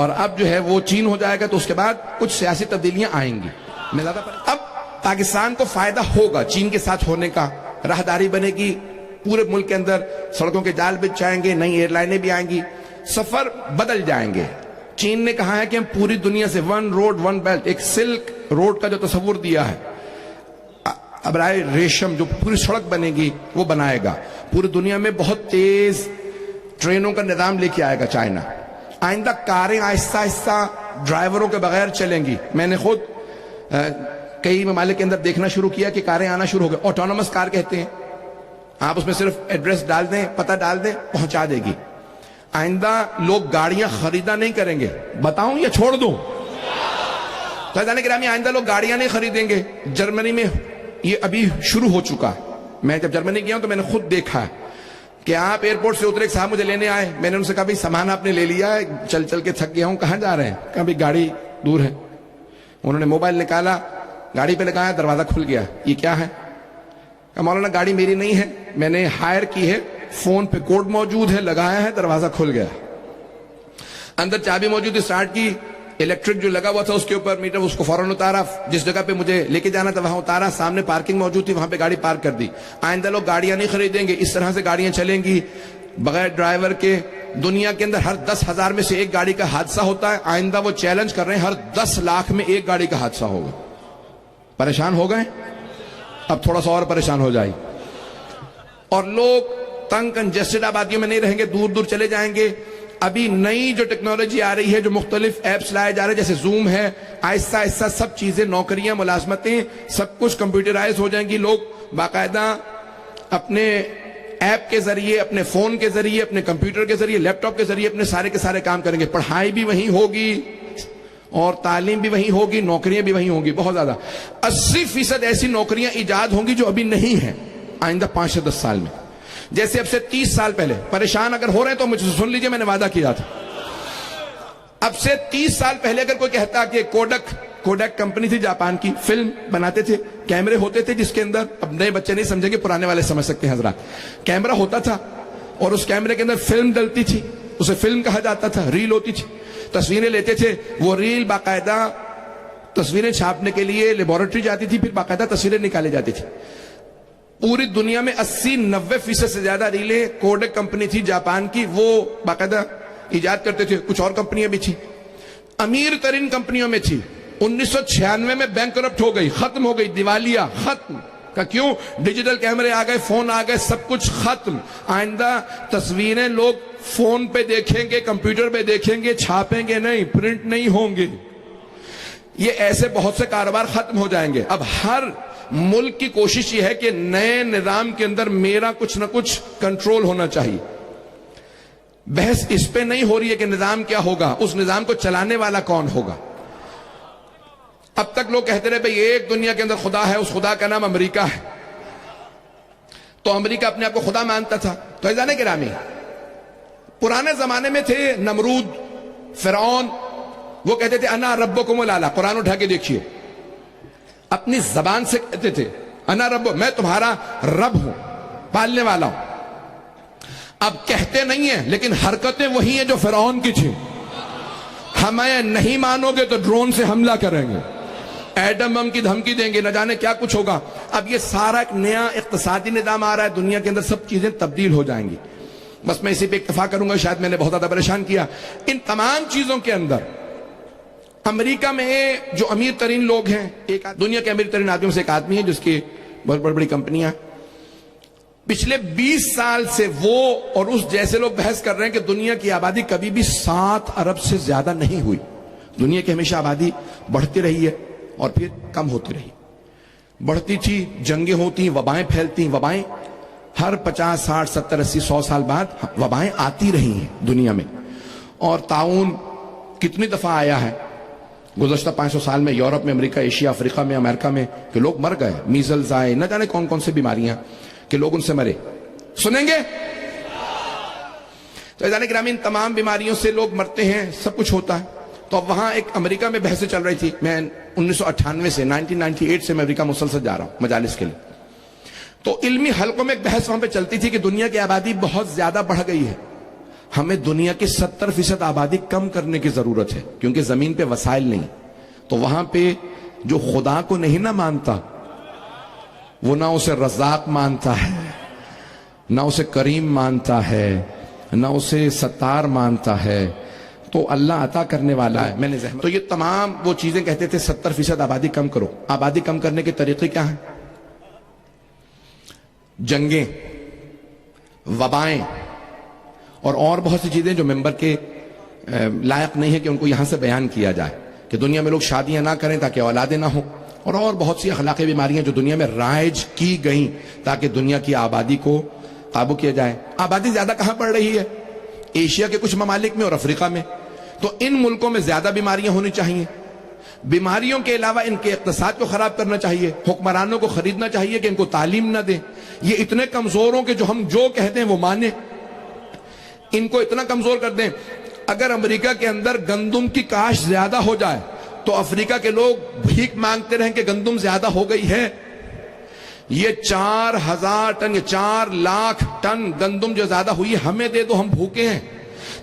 اور اب جو ہے وہ چین ہو جائے گا تو اس کے بعد کچھ سیاسی تبدیلیاں آئیں گی. میں زیادہ اب پاکستان کو فائدہ ہوگا چین کے ساتھ ہونے کا. راہداری بنے گی پورے ملک کے اندر, سڑکوں کے جال بچ جائیں گے, نئی ایئر لائنیں بھی آئیں گی, سفر بدل جائیں گے. چین نے کہا ہے کہ ہم پوری دنیا سے ون روڈ ون بیلٹ, ایک سلک روڈ کا جو تصور دیا ہے, ابرائے ریشم جو پوری سڑک بنے گی وہ بنائے گا. پوری دنیا میں بہت تیز ٹرینوں کا نظام لے کے آئے گا چائنا. آئندہ کاریں آہستہ آہستہ ڈرائیوروں کے بغیر چلیں گی. میں نے خود کئی ممالک کے اندر دیکھنا شروع کیا کہ کاریں آنا شروع ہو گئے. آٹونومس کار کہتے ہیں, آپ اس میں صرف ایڈریس ڈال دیں, پتہ ڈال دیں, پہنچا دے گی. آئندہ لوگ گاڑیاں خریدا نہیں کریں گے. بتاؤں یا چھوڑ دوں؟ فیضان گرامی, آئندہ لوگ گاڑیاں نہیں خریدیں گے. جرمنی میں یہ ابھی شروع ہو چکا ہے. میں جب جرمنی گیا ہوں تو میں نے خود دیکھا ہے کہ آپ ایئرپورٹ سے اترے, ایک صاحب مجھے لینے آئے. میں نے ان سے کہا بھائی سامان آپ نے لے لیا ہے؟ چل چل کے تھک گیا ہوں. کہاں جا رہے ہیں؟ کہا بھائی گاڑی دور ہے. انہوں نے موبائل نکالا, گاڑی پہ لگایا, دروازہ کھل گیا. یہ کیا ہے؟ کہا مولانا گاڑی میری نہیں ہے, میں نے ہائر کی ہے, فون پہ کوڈ موجود ہے, لگایا ہے, دروازہ کھل گیا. اندر چابی موجود ہے, سٹارٹ کی, الیکٹرک جو لگا ہوا تھا اس کے اوپر میٹر, اس کو فوراً اتارا, جس جگہ پہ مجھے لے کے جانا تھا وہاں اتارا, سامنے پارکنگ موجود تھی, وہاں پہ گاڑی پارک کر دی. آئندہ لوگ گاڑیاں نہیں خریدیں گے, اس طرح سے گاڑیاں چلیں گی بغیر ڈرائیور کے. دنیا کے اندر ہر 10,000 میں سے ایک گاڑی کا حادثہ ہوتا ہے. آئندہ وہ چیلنج کر رہے ہیں ہر 10 لاکھ میں ایک گاڑی کا حادثہ ہوگا. پریشان ہو گئے؟ اب تھوڑا سا اور پریشان ہو جائے. اور لوگ تنگ کنجسٹڈ آبادیوں میں نہیں رہیں گے, دور دور چلے جائیں گے. ابھی نئی جو ٹیکنالوجی آ رہی ہے, جو مختلف ایپس لائے جا رہے ہیں, جیسے زوم ہے, آہستہ آہستہ سب چیزیں, نوکریاں, ملازمتیں, سب کچھ کمپیوٹرائز ہو جائیں گی. لوگ باقاعدہ اپنے ایپ کے ذریعے, اپنے فون کے ذریعے, اپنے کمپیوٹر کے ذریعے, لیپ ٹاپ کے ذریعے اپنے سارے کے سارے کام کریں گے. پڑھائی بھی وہیں ہوگی اور تعلیم بھی وہیں ہوگی, نوکریاں بھی وہیں ہوں گی. بہت زیادہ 80% ایسی نوکریاں ایجاد ہوں گی جو ابھی نہیں ہیں آئندہ 5 سے 10 سال میں. جیسے اب سے 30 سال پہلے, پریشان اگر ہو رہے ہیں تو مجھ سے سن لیجئے, میں نے وعدہ کیا تھا. اب سے 30 سال پہلے اگر کوئی کہتا کہ کوڈک کمپنی تھی جاپان کی, فلم بناتے تھے, کیمرے ہوتے تھے جس کے اندر, اب نئے بچے نہیں سمجھیں گے, پرانے والے سمجھ سکتے ہیں حضرات. کیمرہ ہوتا تھا اور اس کیمرے کے اندر فلم ڈلتی تھی, اسے فلم کہا جاتا تھا. ریل ہوتی تھی, تصویریں لیتے تھے. وہ ریل باقاعدہ تصویریں چھاپنے کے لیے لیبارٹری جاتی تھی, پھر باقاعدہ تصویریں نکالی جاتی تھی. پوری دنیا میں 80-90% سے زیادہ ریلیں کوڈک کمپنی تھی جاپان کی, وہ باقاعدہ ایجاد کرتے تھے. کچھ اور کمپنیاں بھی تھی, امیر ترین کمپنیوں میں تھی. 1996 میں بینکرپٹ ہو گئی, ختم ہو گئی, دیوالیہ, ختم. کا کیوں؟ ڈیجیٹل کیمرے آ گئے, فون آ گئے, سب کچھ ختم. آئندہ تصویریں لوگ فون پہ دیکھیں گے, کمپیوٹر پہ دیکھیں گے, چھاپیں گے نہیں, پرنٹ نہیں ہوں گے. یہ ایسے بہت سے کاروبار ختم ہو جائیں گے. اب ہر ملک کی کوشش یہ ہے کہ نئے نظام کے اندر میرا کچھ نہ کچھ کنٹرول ہونا چاہیے. بحث اس پہ نہیں ہو رہی ہے کہ نظام کیا ہوگا, اس نظام کو چلانے والا کون ہوگا. اب تک لوگ کہتے رہے بھئی ایک دنیا کے اندر خدا ہے, اس خدا کا نام امریکہ ہے. تو امریکہ اپنے آپ کو خدا مانتا تھا. تو عزیزان گرامی, پرانے زمانے میں تھے نمرود, فرعون, وہ کہتے تھے انا ربکم الاعلی. قرآن اٹھا کے دیکھیے, اپنی زبان سے کہتے تھے انا رب, میں تمہارا رب ہوں, پالنے والا ہوں. اب کہتے نہیں ہیں لیکن حرکتیں وہی ہیں جو فرعون کی تھی. ہمیں نہیں مانو گے تو ڈرون سے حملہ کریں گے, ایٹم بم کی دھمکی دیں گے, نہ جانے کیا کچھ ہوگا. اب یہ سارا ایک نیا اقتصادی نظام آ رہا ہے دنیا کے اندر, سب چیزیں تبدیل ہو جائیں گی. بس میں اسی پہ اکتفا کروں گا, شاید میں نے بہت زیادہ پریشان کیا. ان تمام چیزوں کے اندر امریکہ میں جو امیر ترین لوگ ہیں, ایک دنیا کے امیر ترین آدمیوں سے ایک آدمی ہے جس کی بہت بڑی کمپنیاں, پچھلے 20 سال سے وہ اور اس جیسے لوگ بحث کر رہے ہیں کہ دنیا کی آبادی کبھی بھی 7 ارب سے زیادہ نہیں ہوئی. دنیا کی ہمیشہ آبادی بڑھتی رہی ہے اور پھر کم ہوتی رہی. بڑھتی تھی, جنگیں ہوتی, وبائیں پھیلتی. وبائیں ہر 50, 60, 70, 80, 100 سال بعد وبائیں آتی رہی ہیں دنیا میں. اور طاعون کتنی دفعہ آیا ہے گزشتہ 500 سال میں, یورپ میں, امریکہ, ایشیا, افریقہ میں, امریکہ میں, کہ لوگ مر گئے. میزلز آئے, نہ جانے کون کون سے بیماریاں, کہ لوگ ان سے مرے. سنیں گے؟ تو عزیزان گرامی, ان تمام بیماریوں سے لوگ مرتے ہیں, سب کچھ ہوتا ہے. تو اب وہاں ایک امریکہ میں بحثیں چل رہی تھی. میں 1998 سے 1998 سے میں امریکہ مسلسل جا رہا ہوں مجالس کے لیے. تو علمی حلقوں میں ایک بحث وہاں پہ چلتی تھی کہ دنیا کی آبادی بہت زیادہ بڑھ گئی ہے, ہمیں دنیا کی 70% آبادی کم کرنے کی ضرورت ہے، کیونکہ زمین پہ وسائل نہیں. تو وہاں پہ جو خدا کو نہیں نہ مانتا، وہ نہ اسے رزاق مانتا ہے، نہ اسے کریم مانتا ہے، نہ اسے ستار مانتا ہے. تو اللہ عطا کرنے والا ہے. میں نے تو یہ تمام وہ چیزیں کہتے تھے 70% آبادی کم کرو. آبادی کم کرنے کے طریقے کیا ہیں؟ جنگیں، وبائیں اور بہت سی چیزیں جو ممبر کے لائق نہیں ہے کہ ان کو یہاں سے بیان کیا جائے، کہ دنیا میں لوگ شادیاں نہ کریں تاکہ اولادیں نہ ہوں، اور بہت سی اخلاقی بیماریاں جو دنیا میں رائج کی گئیں تاکہ دنیا کی آبادی کو قابو کیا جائے. آبادی زیادہ کہاں پڑ رہی ہے؟ ایشیا کے کچھ ممالک میں اور افریقہ میں. تو ان ملکوں میں زیادہ بیماریاں ہونی چاہیے. بیماریوں کے علاوہ ان کے اقتصاد کو خراب کرنا چاہیے، حکمرانوں کو خریدنا چاہیے کہ ان کو تعلیم نہ دیں. یہ اتنے کمزور ہوں کہ جو ہم جو کہتے ہیں وہ مانیں. ان کو اتنا کمزور کر دیں. اگر امریکہ کے اندر گندم کی کاشت زیادہ ہو جائے تو افریقہ کے لوگ بھیک مانگتے رہیں کہ گندم زیادہ ہو گئی ہے. یہ 4000 ٹن، یہ 4 لاکھ ٹن گندم جو زیادہ ہوئی ہمیں دے دو، ہم بھوکے ہیں.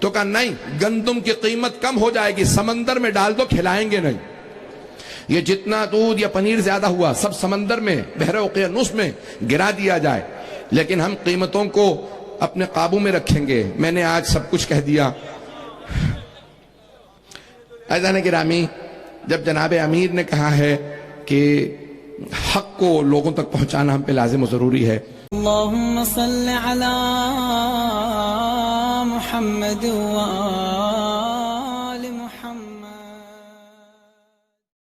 تو کہا نہیں، گندم کی قیمت کم ہو جائے گی، سمندر میں ڈال دو، کھلائیں گے نہیں. یہ جتنا دودھ یا پنیر زیادہ ہوا سب سمندر میں، بحر اوقیانوس میں گرا دیا جائے، لیکن ہم قیمتوں کو اپنے قابو میں رکھیں گے. میں نے آج سب کچھ کہہ دیا. عزیزان گرامی، جب جناب امیر نے کہا ہے کہ حق کو لوگوں تک پہنچانا ہم پہ لازم و ضروری ہے. اللہم صل علی محمد و